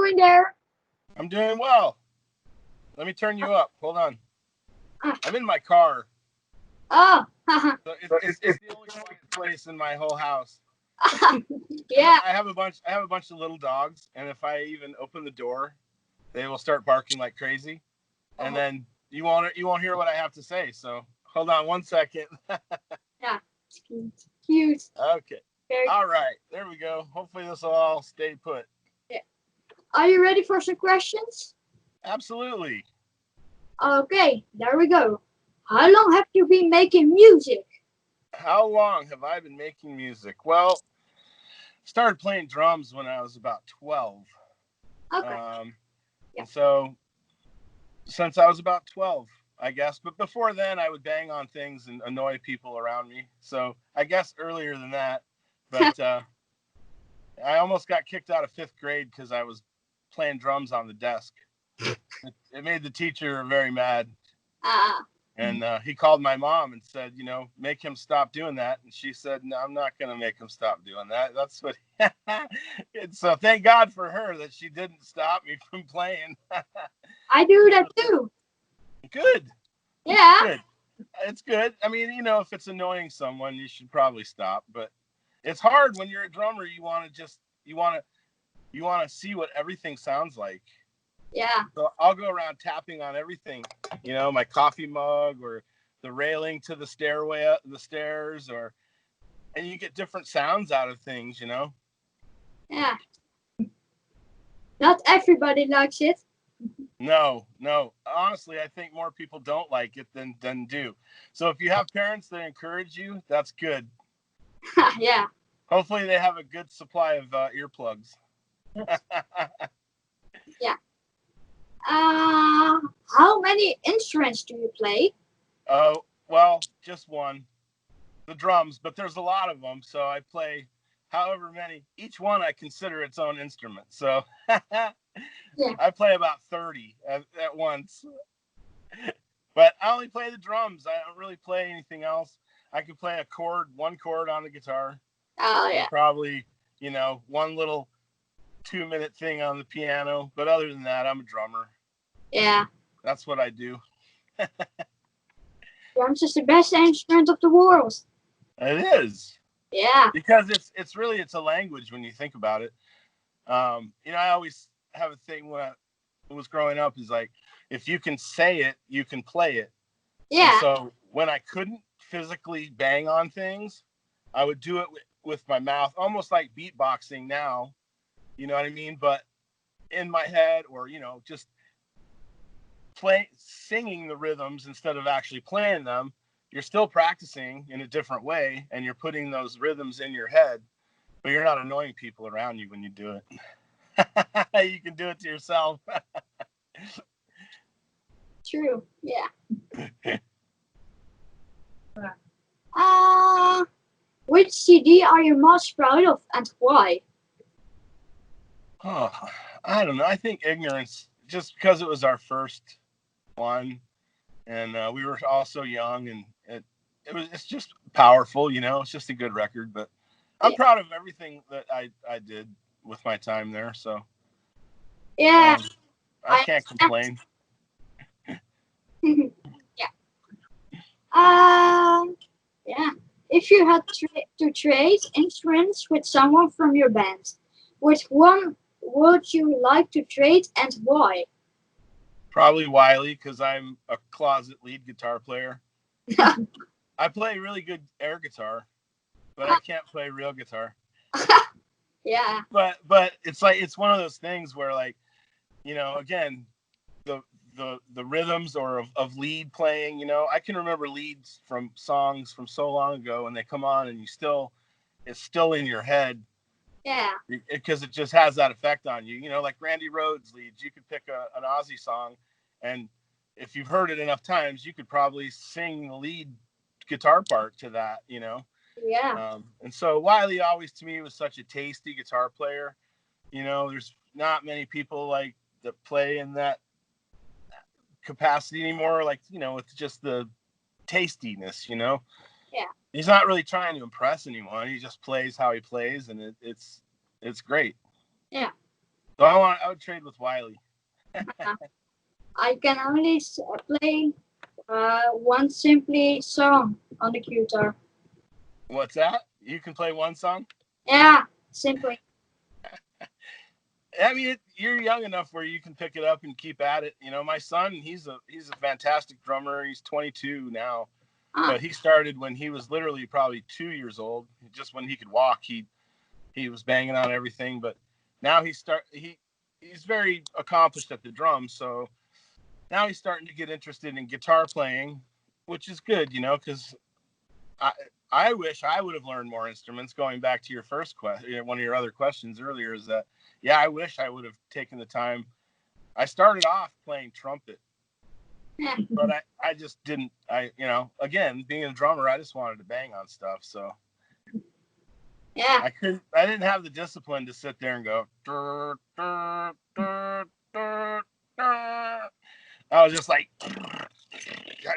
doing there? I'm doing well. Let me turn you up. Hold on. Ah. I'm in my car. Oh, So it's the only quiet place in my whole house. yeah. I have a bunch of little dogs, and if I even open the door, they will start barking like crazy, and then you won't hear what I have to say. So hold on one second. Yeah, it's cute. Okay. Very All right. There we go. Hopefully this will all stay put. Yeah. Are you ready for some questions? Absolutely. Okay, there we go. How long have you been making music? How long have I been making music? Well, started playing drums when I was about 12. Okay. And so since I was about 12, I guess. But before then, I would bang on things and annoy people around me. So I guess earlier than that. But I almost got kicked out of 5th grade because I was playing drums on the desk. It made the teacher very mad. And he called my mom and said, make him stop doing that. And she said, no, I'm not going to make him stop doing that. That's what. And so thank God for her that she didn't stop me from playing. I do that too. Good. Yeah. Good. It's good. I mean, if it's annoying someone, you should probably stop. But it's hard when you're a drummer. You want to see what everything sounds like. Yeah. So I'll go around tapping on everything, my coffee mug or the railing to the stairway up the stairs, and you get different sounds out of things, Yeah. Not everybody likes it. No. Honestly, I think more people don't like it than do. So if you have parents that encourage you, that's good. Yeah. Hopefully they have a good supply of earplugs. Yeah. How many instruments do you play? Oh, well, just one. The drums, but there's a lot of them. So I play however many. Each one I consider its own instrument. So Yeah. I play about 30 at once. But I only play the drums. I don't really play anything else. I can play one chord on the guitar. Oh, yeah. And probably, one little 2-minute thing on the piano. But other than that, I'm a drummer. Yeah. That's what I do. Drums is the best instrument of the world. It is. Yeah. Because it's a language when you think about it. I always have a thing when I was growing up is like, if you can say it, you can play it. Yeah. And so when I couldn't physically bang on things, I would do it with my mouth, almost like beatboxing now. You know what I mean? But in my head, or just singing the rhythms instead of actually playing them. You're still practicing in a different way, and you're putting those rhythms in your head, but you're not annoying people around you when you do it. You can do it to yourself. True. Yeah. Which CD are you most proud of and why? Oh, I don't know. I think Ignorance, just because it was our first one, and we were all so young, and it's just powerful. It's just a good record. But I'm proud of everything that I did with my time there. So Yeah. I can't complain. Yeah. Yeah. If you had to trade instruments with someone from your band, which one would you like to trade and why? Probably Wiley, because I'm a closet lead guitar player. I play really good air guitar, but I can't play real guitar. Yeah. But it's one of those things where, like, again, the rhythms or of lead playing, I can remember leads from songs from so long ago, and they come on and it's still in your head. Yeah. Because it just has that effect on you. Like Randy Rhoads leads, you could pick an Ozzy song, and if you've heard it enough times, you could probably sing the lead guitar part to that, Yeah. And so Wiley always, to me, was such a tasty guitar player. There's not many people like that play in that capacity anymore, like, with just the tastiness, Yeah. He's not really trying to impress anyone. He just plays how he plays, and it's great. Yeah. So I would trade with Wiley. I can only play one simply song on the guitar. What's that? You can play one song? Yeah, simply. I mean, you're young enough where you can pick it up and keep at it. You know, my son, he's a fantastic drummer. He's 22 now, Ah, but he started when he was literally probably 2 years old. Just when he could walk, he was banging on everything. But now he's very accomplished at the drums. So now he's starting to get interested in guitar playing, which is good, you know, because I I wish I would have learned more instruments. Going back to your first question, one of your other questions earlier is that yeah, I wish I would have taken the time. I started off playing trumpet, yeah, but I just didn't. Again, being a drummer, I just wanted to bang on stuff, so yeah, I didn't have the discipline to sit there and go. "Dur, dur, dur, dur, dur." I was just like, I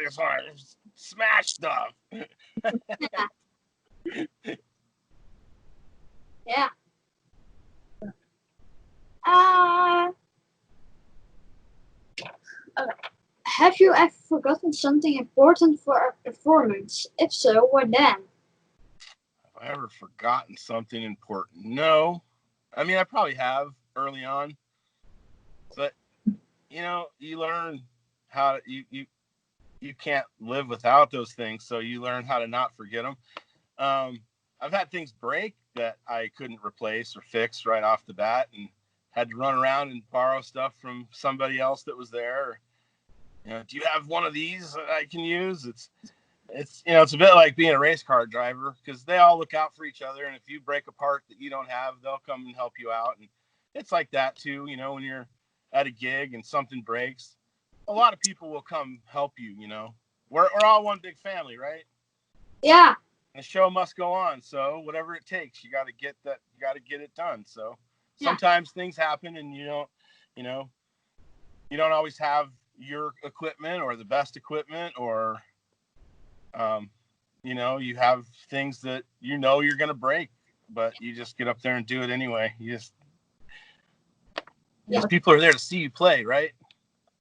just want to smash stuff. yeah, yeah. Uh, okay. Have you ever forgotten something important for a performance? If so, what then? Have I ever forgotten something important? No. I mean, I probably have early on, but you learn how you can't live without those things, so you learn how to not forget them. I've had things break that I couldn't replace or fix right off the bat, and had to run around and borrow stuff from somebody else that was there. Do you have one of these that I can use? It's a bit like being a race car driver because they all look out for each other, and if you break a part that you don't have, they'll come and help you out. And it's like that too, when you're at a gig and something breaks, a lot of people will come help you. We're all one big family, right? Yeah, The show must go on, so whatever it takes, you got to get it done. So yeah, sometimes things happen, and you know you don't always have your equipment or the best equipment, or um, you have things that you're going to break, but you just get up there and do it anyway. yeah, These people are there to see you play, right?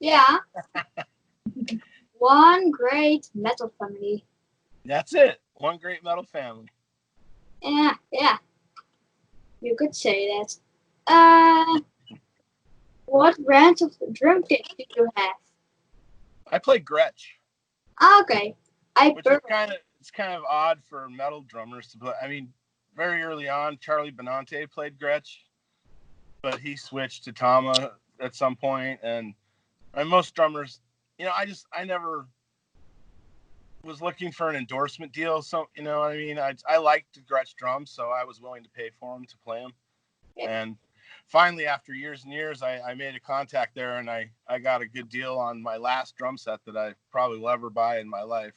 yeah. One great metal family. That's it. One great metal family. Yeah, yeah. You could say that. Uh, what brand of drum kit do you have? I play Gretsch, Okay, I which is bur- kind of odd for metal drummers to play. I mean, very early on, Charlie Benante played Gretsch, but he switched to Tama at some point, and most drummers, I never was looking for an endorsement deal. So, you know what I mean? I liked Gretsch drums, so I was willing to pay for them to play them. yeah, And finally, after years and years, I made a contact there, and I got a good deal on my last drum set that I probably will ever buy in my life.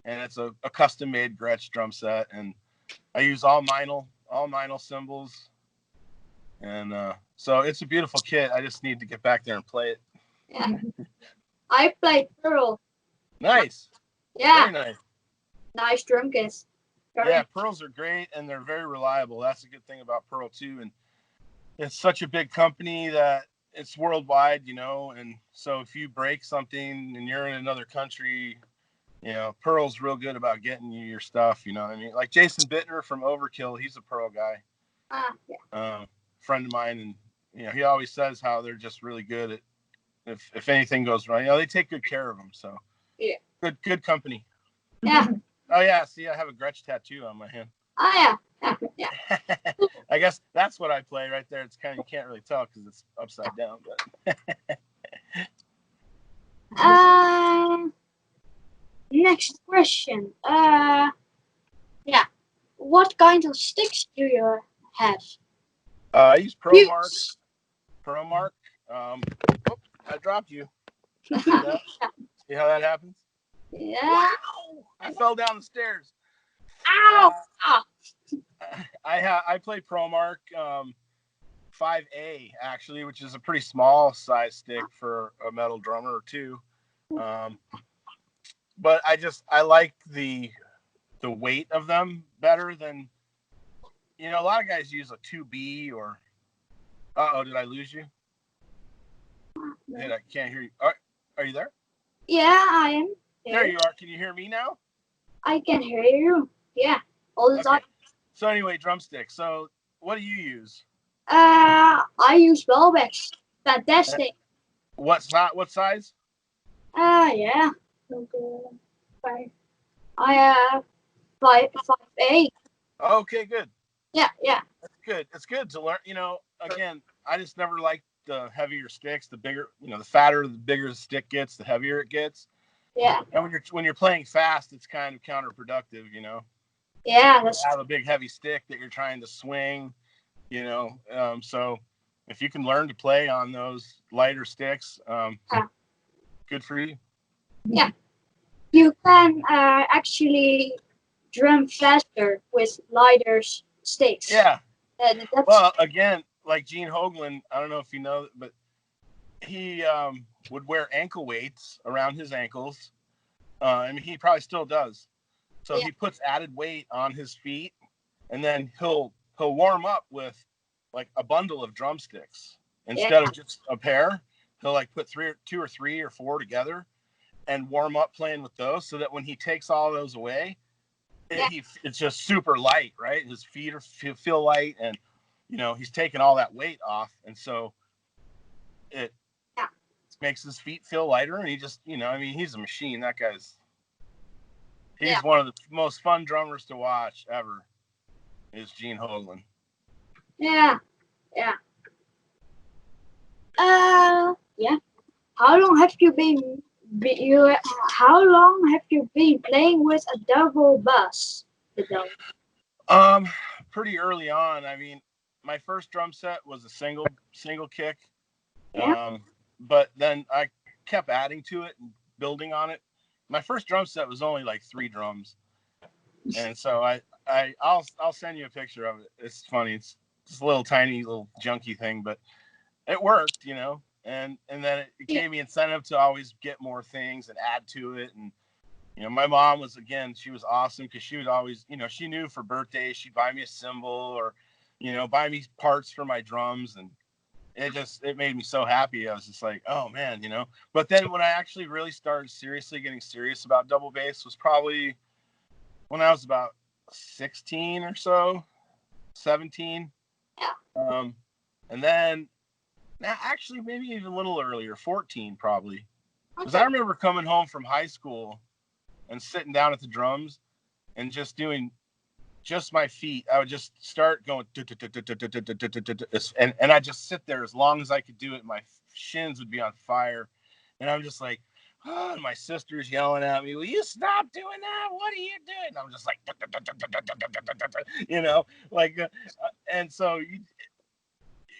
And it's a custom made Gretsch drum set. And I use all Meinl cymbals. And so it's a beautiful kit. I just need to get back there and play it. yeah. I play Pearl. Nice. Yeah, Very nice. nice drum kit. Yeah, Very. Pearls are great, and they're very reliable. That's a good thing about Pearl too. And it's such a big company that it's worldwide, and so if you break something and you're in another country, Pearl's real good about getting you your stuff. You know what I mean? Like Jason Bittner from Overkill, he's a Pearl guy, Yeah, friend of mine, and he always says how they're just really good at if anything goes wrong. They take good care of them. So yeah, good company. yeah. Oh yeah, see, I have a Gretsch tattoo on my hand. Ah, yeah, yeah, yeah. I guess that's what I play right there. It's you can't really tell because it's upside down, but Next question. Yeah. What kind of sticks do you have? I use ProMark. Use. ProMark. I dropped you. See that? See how that happens? Yeah. Wow! I fell down the stairs. Ow! Ah. I play ProMark 5A actually, which is a pretty small size stick for a metal drummer too. But I like the weight of them better than a lot of guys use a 2B or Uh-oh, did I lose you? I can't hear you. Are you there? Yeah, I am There here. you are. Can you hear me now? I can hear you. Yeah, all the Okay. time. So anyway, drumsticks. So what do you use? I use Welbeck's. Uh, Fantastic. What size? Yeah. Okay. Five. I have 5'8". Okay, good. Yeah, yeah, That's good. It's good to learn. Again, I just never liked the heavier sticks. The bigger, the fatter, the bigger the stick gets, the heavier it gets. yeah, And when you're playing fast, it's kind of counterproductive. yeah. To That's have a big heavy stick that you're trying to swing. So if you can learn to play on those lighter sticks, yeah. good for you. Yeah. You can actually drum faster with lighter sticks. Yeah. That's Well, again, like Gene Hoglan, I don't know if you know, but he would wear ankle weights around his ankles. I mean, he probably still does. So yeah, he puts added weight on his feet, and then he'll warm up with like a bundle of drumsticks yeah, instead of just a pair. He'll like put two or three or four together and warm up playing with those, so that when he takes all those away, yeah, it's just super light, right? His feet feel light, and he's taking all that weight off, and so it yeah, makes his feet feel lighter, and he just, I mean, he's a machine. That yeah, he's one of the most fun drummers to watch ever. Is Gene Hoglan. yeah, yeah. Yeah. How long have you How long have you been playing with a double bass? The double. Um, Pretty early on. I mean, my first drum set was a single kick. Yeah. But then I kept adding to it and building on it. My first drum set was only like 3 drums, and so I'll send you a picture of it. It's funny. It's just a little tiny little junky thing, but it worked, and then it Yeah. gave me incentive to always get more things and add to it. And my mom was, again, she was awesome, because she would always, she knew for birthdays she'd buy me a cymbal, or buy me parts for my drums, and it made me so happy. I was just like, oh man. But then when I actually really started getting serious about double bass was probably when I was about 16 or so, 17. Yeah. um and then, now, actually, maybe even a little earlier, 14 probably. Because I Okay. remember coming home from high school and sitting down at the drums and just doing just my feet. I would just start going, and I just sit there as long as I could do it. My shins would be on fire, and I'm just like, oh, and my sister's yelling at me, "Will you stop doing that? What are you doing?" And I'm just like, like, and so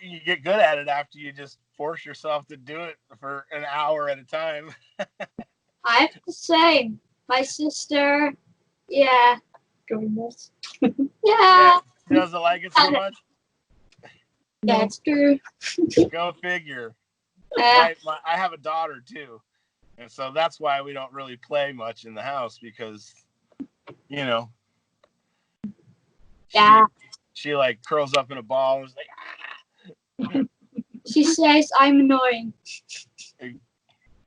you get good at it after you just force yourself to do it for an hour at a time. I have to say, my sister, yeah, doing this. Yeah, Yeah, she doesn't like it so much. that's true. Go figure. Uh, I have a daughter too, and so that's why we don't really play much in the house, because you know yeah, she she like curls up in a ball and is like, she says I'm annoying. ah!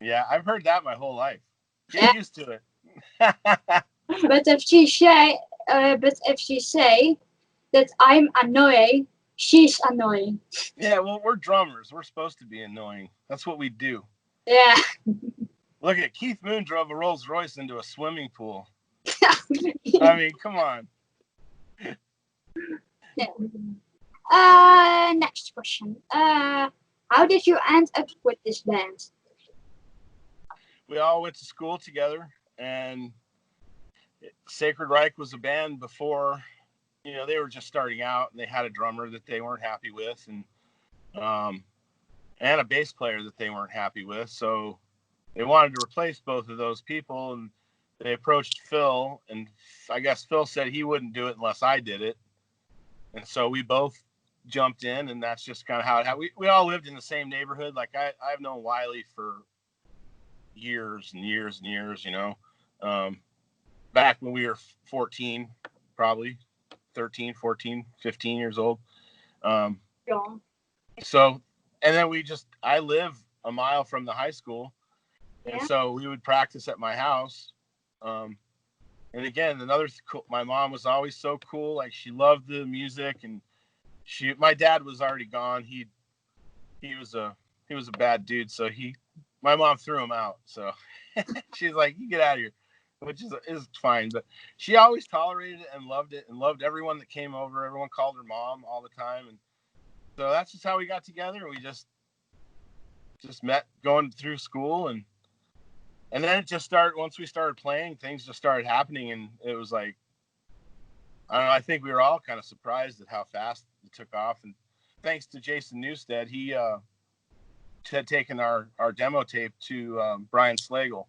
Yeah, I've heard that my whole life. Get Yeah, used to it. but if she say that I'm annoying, she's annoying. Yeah, well, we're drummers. We're supposed to be annoying. That's what we do. Yeah. Look at Keith Moon drove a Rolls Royce into a swimming pool. I mean, come on. Yeah. Next question. How did you end up with this band? We all went to school together, and Sacred Reich was a band before. They were just starting out, and they had a drummer that they weren't happy with, um, and a bass player that they weren't happy with. So they wanted to replace both of those people, and they approached Phil, and I guess Phil said he wouldn't do it unless I did it. And so we both jumped in, and that's just kind of how it happened. We all lived in the same neighborhood. Like I've known Wiley for years and years and years, back when we were 14, probably 13, 14, 15 years old. Um, John. So, and then I live a mile from the high school. And Yeah. so we would practice at my house. Um, and again, my mom was always so cool. Like she loved the music, and my dad was already gone. He was a bad dude. So my mom threw him out. So she's like, you get out of here, which is fine. But she always tolerated it and loved everyone that came over. Everyone called her mom all the time. And so that's just how we got together. We just met going through school, and then it just started. Once we started playing, things just started happening, and it was like, I don't know. I think we were all kind of surprised at how fast it took off. And thanks to Jason Newstead, he had taken our demo tape to Brian Slagle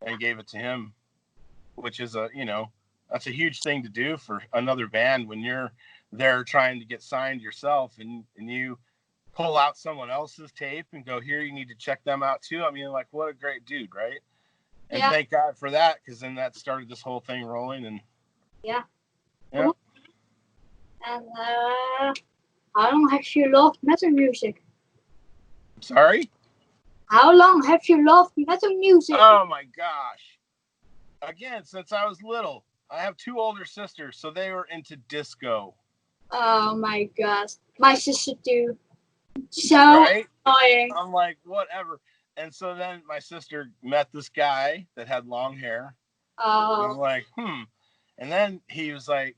and gave it to him, which is that's a huge thing to do for another band when you're there trying to get signed yourself, and you pull out someone else's tape and go, here, you need to check them out too. I mean, like, what a great dude, right? And Yeah. thank God for that, because then that started this whole thing rolling. And Yeah. yeah. Cool. And how long have you loved metal music? Sorry? How long have you loved metal music? Oh my gosh. Again, since I was little. I have 2 older sisters, so they were into disco. Oh my god. My sister too. So right? annoying. I'm like, whatever. And so then my sister met this guy that had long hair. And I'm like, And then he was like,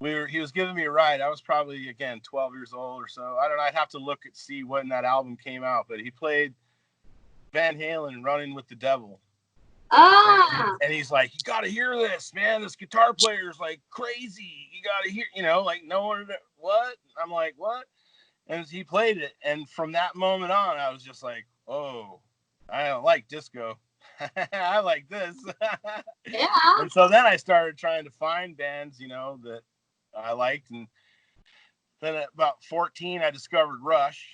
he was giving me a ride. I was probably, again, 12 years old or so. I don't know. I'd have to look and see when that album came out. But he played Van Halen, Running with the Devil. And he's like, you got to hear this, man. This guitar player is like crazy. You got to hear, like, no one, what? I'm like, what? And he played it. And from that moment on, I was just like, oh, I don't like disco. I like this. Yeah. And so then I started trying to find bands, that I liked. And then at about 14, I discovered Rush.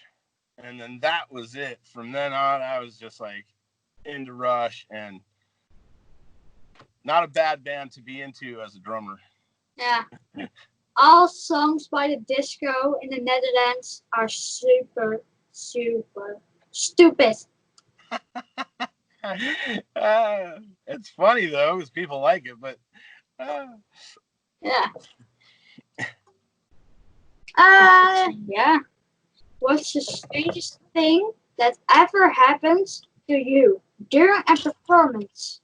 And then that was it. From then on, I was just like into Rush, and not a bad band to be into as a drummer. Yeah. All songs by the disco in the Netherlands are super, super stupid. It's funny though, because people like it, but yeah. Yeah. What's the strangest thing that ever happened to you during a performance?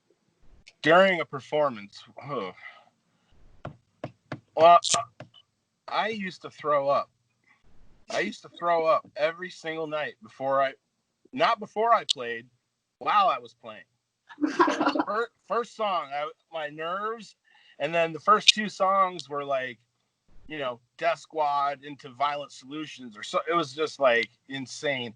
During a performance, well, I used to throw up. I used to throw up every single night not before I played, while I was playing. First song, my nerves, and then the first 2 songs were like, Death Squad into Violent Solutions, or so. It was just like insane.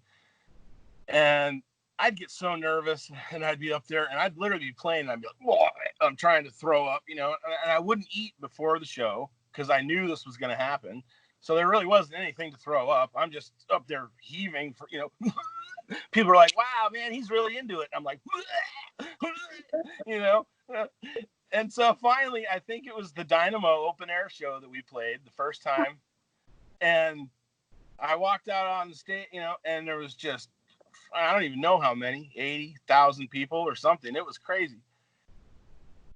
And I'd get so nervous, and I'd be up there, and I'd literally be playing, and I'd be like, whoa, I'm trying to throw up, and I wouldn't eat before the show because I knew this was going to happen. So there really wasn't anything to throw up. I'm just up there heaving for, people are like, wow, man, he's really into it. I'm like, And so finally, I think it was the Dynamo open air show that we played the first time. And I walked out on the stage, and there was just, I don't even know how many, 80,000 people or something. It was crazy.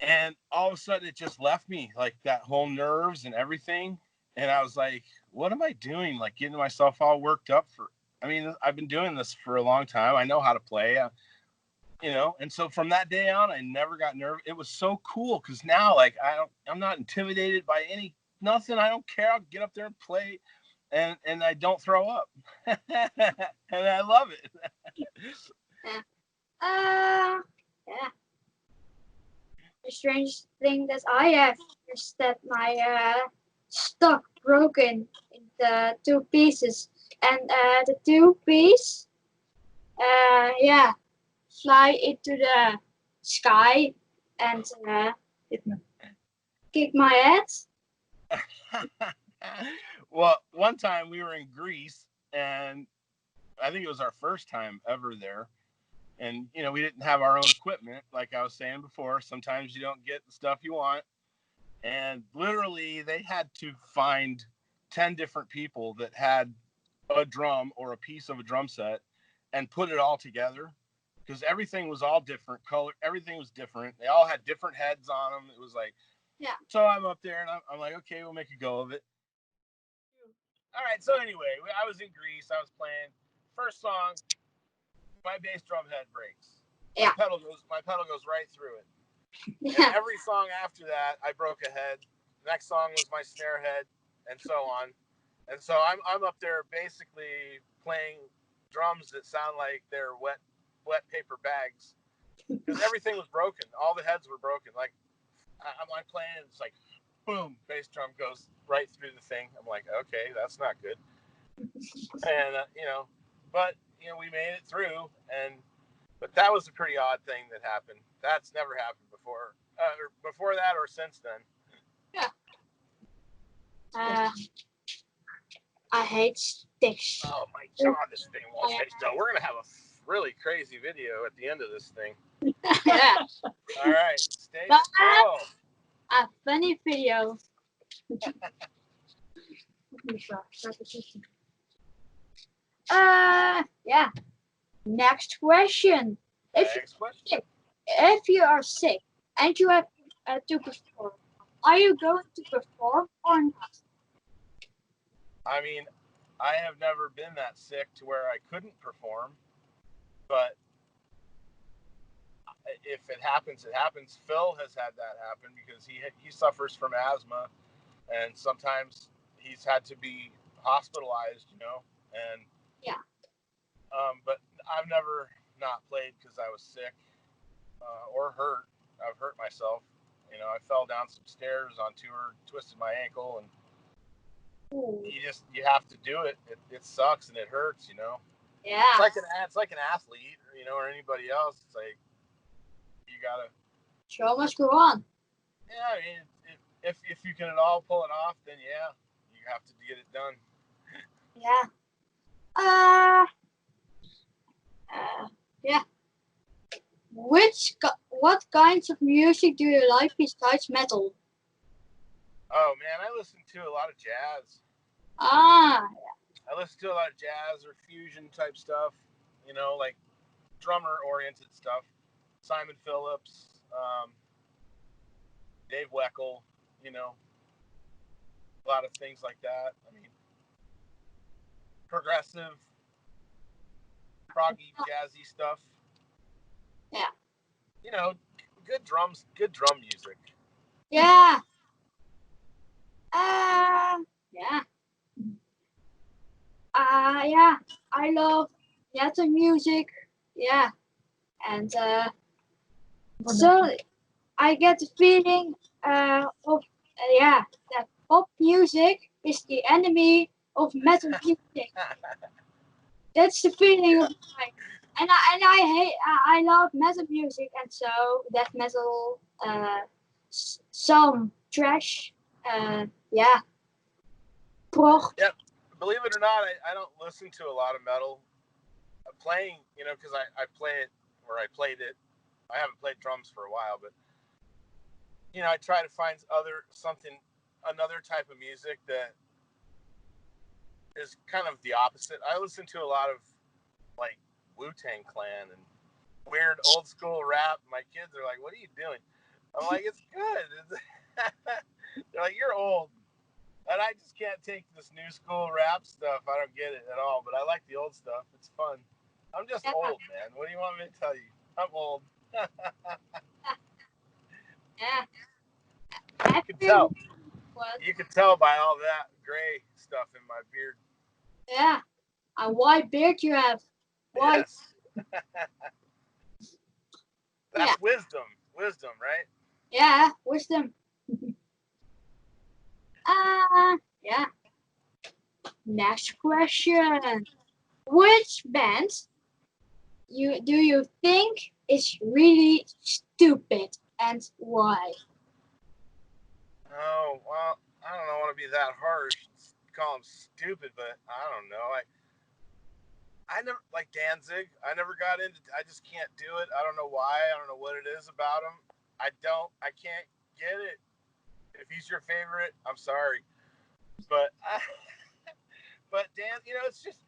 And all of a sudden it just left me, like that whole nerves and everything. And I was like, what am I doing? Like getting myself all worked up I've been doing this for a long time. I know how to play, and so from that day on, I never got nervous. It was so cool. Cause now, like, I'm not intimidated by nothing. I don't care. I'll get up there and play, and I don't throw up. And I love it. Yeah. Yeah. The strangest thing that I have is that my stock broken into 2 pieces, and the 2 piece, fly into the sky and kick my head. Well, one time we were in Greece, and I think it was our first time ever there. And, we didn't have our own equipment. Like I was saying before, sometimes you don't get the stuff you want. And literally they had to find 10 different people that had a drum or a piece of a drum set and put it all together, because everything was all different color. Everything was different. They all had different heads on them. It was like, Yeah. So I'm up there and I'm like, okay, we'll make a go of it. All right. So anyway, I was in Greece. I was playing. First song, my bass drum head breaks. Yeah. My pedal goes right through it. Yeah. And every song after that, I broke a head. Next song was my snare head, and so on. And so I'm up there basically playing drums that sound like they're wet paper bags, because everything was broken. All the heads were broken. Like I'm like playing, it's like boom, bass drum goes right through the thing. I'm like, okay, that's not good. And but we made it through. But that was a pretty odd thing that happened. That's never happened before, or before that, or since then. Yeah. I hate sticks. Oh my God, this thing won't stay still. We're gonna have a really crazy video at the end of this thing. Yeah. All right, stay But still. a funny video. Yeah. Next question. Next question. If you are sick and you have to perform, are you going to perform or not? I mean, I have never been that sick to where I couldn't perform, but if it happens, it happens. Phil has had that happen because he suffers from asthma, and sometimes he's had to be hospitalized, and Yeah. But I've never not played because I was sick or hurt. I've hurt myself. I fell down some stairs on tour, twisted my ankle, and you have to do it. It sucks and it hurts. Yeah. It's like an athlete, or anybody else. It's like you gotta. Show must go on. Yeah, I mean, if you can at all pull it off, then yeah, you have to get it done. Yeah. Yeah. What kinds of music do you like besides metal? Oh man, I listen to a lot of jazz. Ah. I listen to a lot of jazz or fusion type stuff, like drummer oriented stuff. Simon Phillips, Dave Weckl, a lot of things like that. I mean, progressive, proggy, jazzy stuff. Yeah. Good drums, good drum music. Yeah. Yeah. Yeah. I love metal music. Yeah. And so I get the feeling of that pop music is the enemy of metal music. That's the feeling of mine. And I love metal music, and so death metal, some trash, yeah, prog. Yeah, believe it or not, I don't listen to a lot of metal. Playing, because I play it, or I played it. I haven't played drums for a while, but I try to find another type of music that is kind of the opposite. I listen to a lot of like Wu-Tang Clan and weird old school rap. My kids are like, "What are you doing?" I'm like, "It's good." They're like, "You're old," and I just can't take this new school rap stuff. I don't get it at all. But I like the old stuff. It's fun. I'm just old, man. What do you want me to tell you? I'm old. Yeah. You can tell. You can tell by all that gray stuff in my beard. Yeah. A white beard you have. White. Yes. That's wisdom. Wisdom, right? Yeah, wisdom. Yeah. Next question. Which band do you think is really stupid and why? Oh, well, I don't want to be that harsh. Call them stupid, but I don't know. I never like Danzig. I never got into. I just can't do it. I don't know why. I don't know what it is about him. I can't get it. If he's your favorite, I'm sorry, but but dance,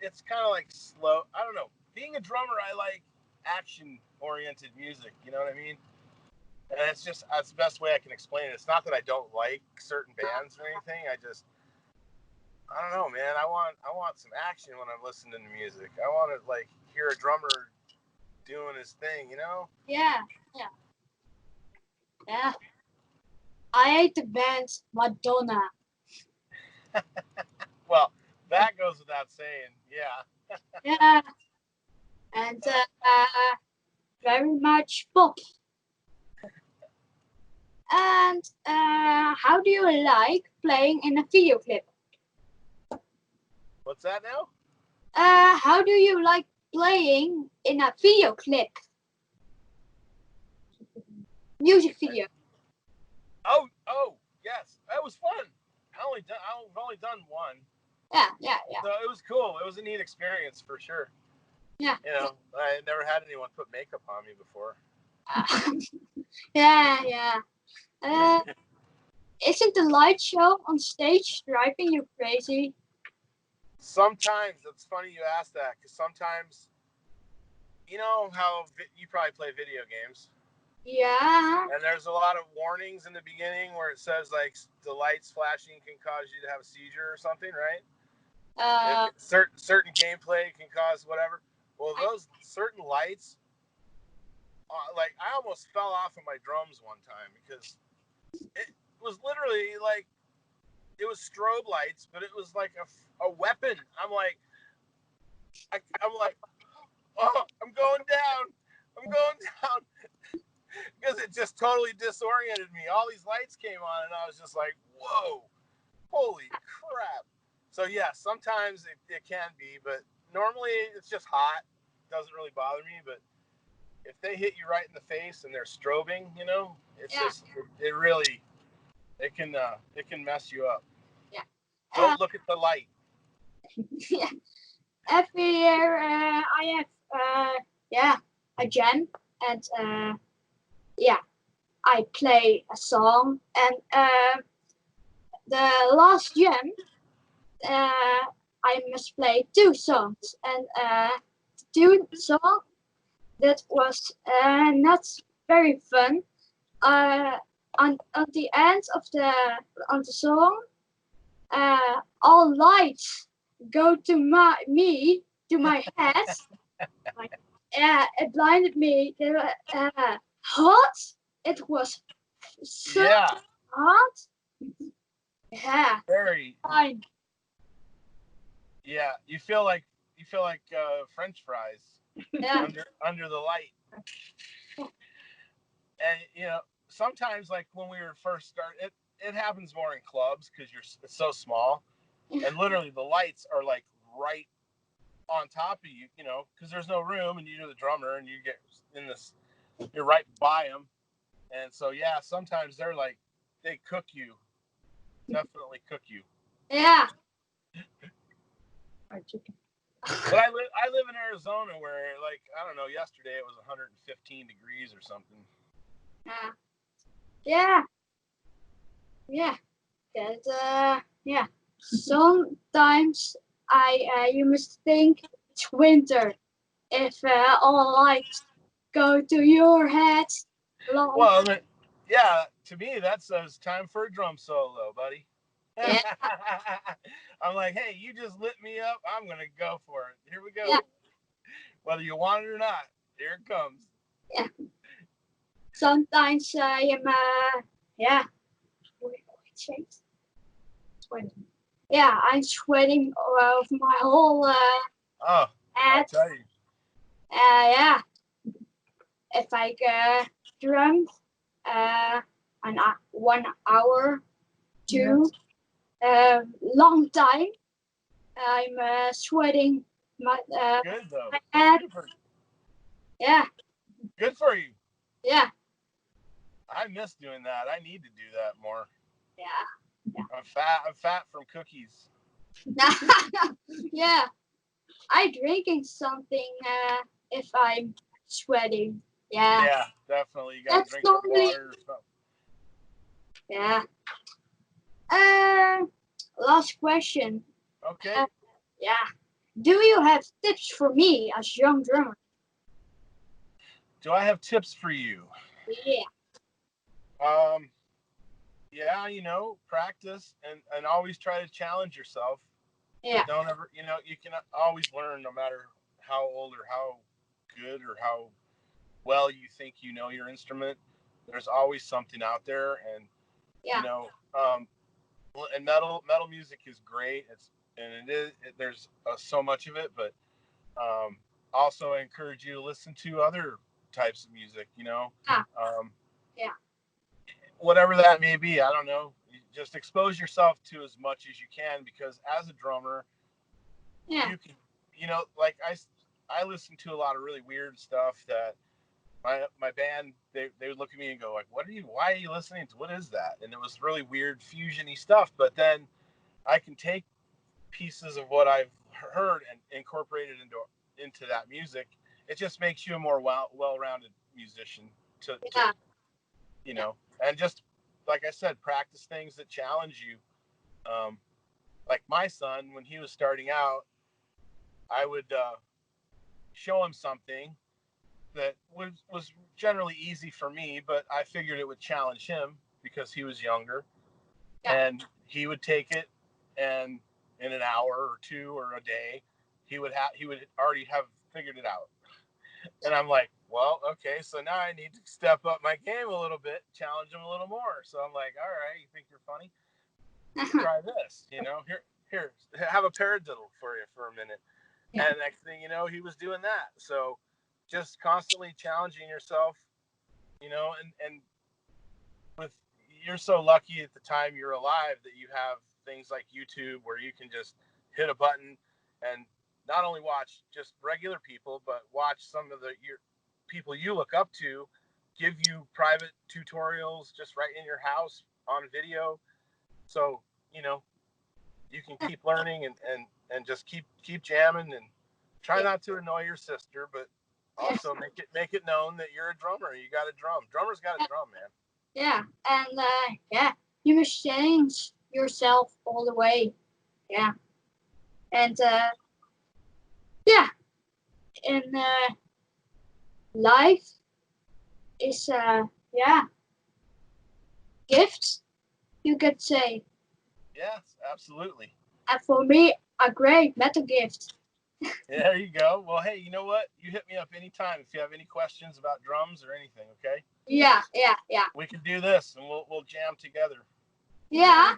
it's kind of like slow. I don't know. Being a drummer, I like action-oriented music. You know what I mean? And that's the best way I can explain it. It's not that I don't like certain bands or anything. I don't know, man. I want some action when I'm listening to music. I want to like hear a drummer doing his thing, Yeah. I hate the band Madonna. Well, that goes without saying. Yeah. Yeah. And very much pop. And how do you like playing in a video clip? What's that now? How do you like playing in a video clip? Music video. Oh, yes, that was fun. I've only done one. Yeah. So it was cool. It was a neat experience for sure. Yeah. I had never had anyone put makeup on me before. Yeah. Isn't the light show on stage driving you crazy? Sometimes, it's funny you ask that, because sometimes, you know how you probably play video games. Yeah. And there's a lot of warnings in the beginning where it says, like, the lights flashing can cause you to have a seizure or something, right? Certain gameplay can cause whatever. Well, those certain lights, like, I almost fell off of my drums one time because it was literally like, it was strobe lights, but it was like a weapon. I'm like, oh, I'm going down. Because it just totally disoriented me. All these lights came on, and I was just like, whoa, holy crap. So, yeah, sometimes it can be, but normally it's just hot. It doesn't really bother me, but if they hit you right in the face and they're strobing, it's just, it can mess you up. Yeah. Don't look at the light. Yeah. Every year I have a jam, and I play a song, and the last jam I must play 2 songs, and 2 songs that was not very fun. On the end of the song, all lights go to my head. Like, it blinded me. They were hot. It was so hot. Yeah. Very. Fine. Yeah, you feel like French fries. Yeah. under the light. And sometimes, like when we were first starting, it happens more in clubs because it's so small, and literally the lights are like right on top of you, because there's no room, and you're the drummer, and you get you're right by them, and so yeah, sometimes they're like, they cook you, definitely cook you. Yeah. But I live in Arizona where, like, I don't know, yesterday it was 115 degrees or something. Yeah. Sometimes you must think it's winter if all lights go to your head. Well, yeah, to me that says time for a drum solo, buddy. Yeah. I'm like, hey, you just lit me up. I'm gonna go for it. Here we go. Yeah. Whether you want it or not, here it comes. Yeah. Sometimes I am I'm sweating of my whole head. I tell you. Yeah. If I get drunk, 1 hour, 2, long time, I'm sweating my Good though. my head. Yeah. Good for you. Yeah. I miss doing that. I need to do that more. Yeah. I'm fat from cookies. Yeah. I drinking something if I'm sweating. Yeah. Yeah, definitely. You gotta drink some water or something. Yeah. Last question. Okay. Yeah. Do you have tips for me as young drummer? Do I have tips for you? Yeah. Um, yeah, practice and always try to challenge yourself. Yeah. Don't ever, you can always learn no matter how old or how good or how well you think you know your instrument. There's always something out there, and Yeah. and metal music is great. There's so much of it, but also I encourage you to listen to other types of music. Yeah. Um, Yeah. whatever that may be. I don't know. Just expose yourself to as much as you can, because as a drummer, Yeah. you can, like I listen to a lot of really weird stuff that my band, they would look at me and go like, why are you listening to, what is that? And it was really weird fusion-y stuff. But then I can take pieces of what I've heard and incorporate it into that music. It just makes you a more well-rounded musician to Yeah. and just like I said, practice things that challenge you. Like my son, when he was starting out, I would show him something that was generally easy for me, but I figured it would challenge him because he was younger. Yeah. And he would take it, and in an hour or two or a day, he would already have figured it out. And I'm like, well, okay, so now I need to step up my game a little bit, challenge him a little more. So I'm like, all right, you think you're funny? Try this, here, have a paradiddle for you for a minute. Yeah. And next thing you know, he was doing that. So just constantly challenging yourself, and with, you're so lucky at the time you're alive that you have things like YouTube where you can just hit a button and not only watch just regular people, but watch some of your people you look up to give you private tutorials just right in your house on video. So, you can keep learning and just keep jamming, and try not to annoy your sister, but also make it known that you're a drummer. You got to drum. Drummers got to drum, man. Yeah. And yeah, you must change yourself all the way. Yeah. And yeah, and life is yeah, gifts, you could say. Yes, absolutely. And for me, a great metal gift. Yeah, there you go. Well, hey, you know what? You hit me up anytime if you have any questions about drums or anything. Okay, Yeah. Yeah. Yeah. we can do this, and we'll jam together. Yeah.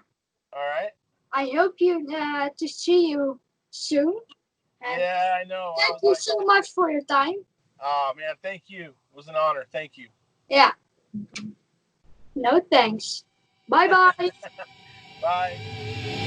All right. I hope you to see you soon. And Yeah, I know. I thank would you like. so much for your time. Oh man, thank you. It was an honor. Thank you. Yeah. No thanks. Bye bye. Bye.